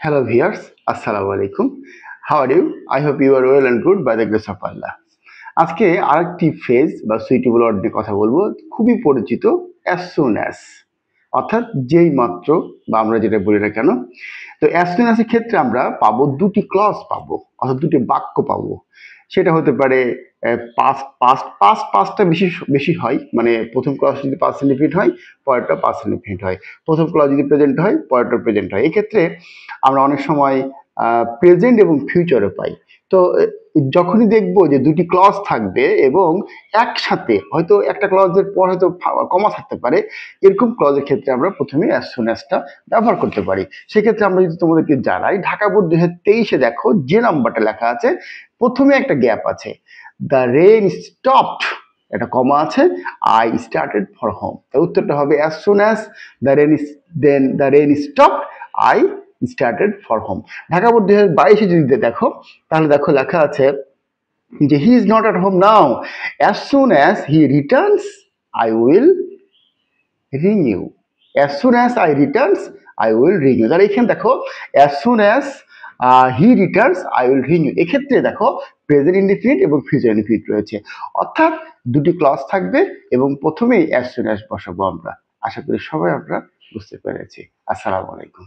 Hello viewers, Assalamu alaikum. How are you? I hope you are well and good by the grace of Allah. আজকে আরেকটি phrase বা suitable word নিয়ে কথা বলবো, খুবই পরিচিত, as soon as, অর্থাৎ যেই মাত্র, বা আমরা যেটা বলি না কেন। তো as soon as এর ক্ষেত্রে আমরা পাবো দুটি ক্লজ পাবো, অর্থাৎ দুটি বাক্য পাবো। সেটা হতে পারে পাস্ট পাস্ট পাস্ট পাস্টটা বেশি বেশি হয়, মানে প্রথম ক্লজ যদি পাস্ট ইনডিফিনিট হয়, পরেরটা পাস্ট ইনডিফিনিট হয়। প্রথম ক্লজ যদি প্রেজেন্ট হয়, পরেরটা প্রেজেন্ট হয়। এক্ষেত্রে আমরা অনেক সময় প্রেজেন্ট এবং ফিউচারে পাই। তো যখনই দেখবো যে দুটি ক্লজ থাকবে এবং একসাথে হয়তো একটা ক্লজের পর হয়তো কমা থাকতে পারে, এরকম ক্লজের ক্ষেত্রে আমরা প্রথমে অ্যাজ সুন অ্যাজটা ব্যবহার করতে পারি। সেক্ষেত্রে আমরা যদি তোমাদেরকে জানাই, ঢাকা বোর্ড 2023-এ দেখো যে নাম্বারটা লেখা আছে, প্রথমে একটা গ্যাপ আছে, দ্য রেইন স্টপড, একটা কমা আছে, আই স্টার্টেড ফর হোম। উত্তরটা হবে as soon as the rain stopped, I started for home. Dhaka board 2022-এ যদি দেখো, তাহলে দেখো লেখা আছে যে he is not at home now, as soon as he returns I will ring you. As soon as I returns I will ring you. তাহলে এখানে দেখো as soon as he returns I will ring you, এক্ষেত্রে দেখো present indefinite এবং future indefinite রয়েছে, অর্থাৎ দুটি clause থাকবে এবং প্রথমেই অ্যাজ সুন অ্যাজ বসাবো আমরা। আশা করি সবাই আমরা বুঝতে পেরেছি। আসসালামু আলাইকুম।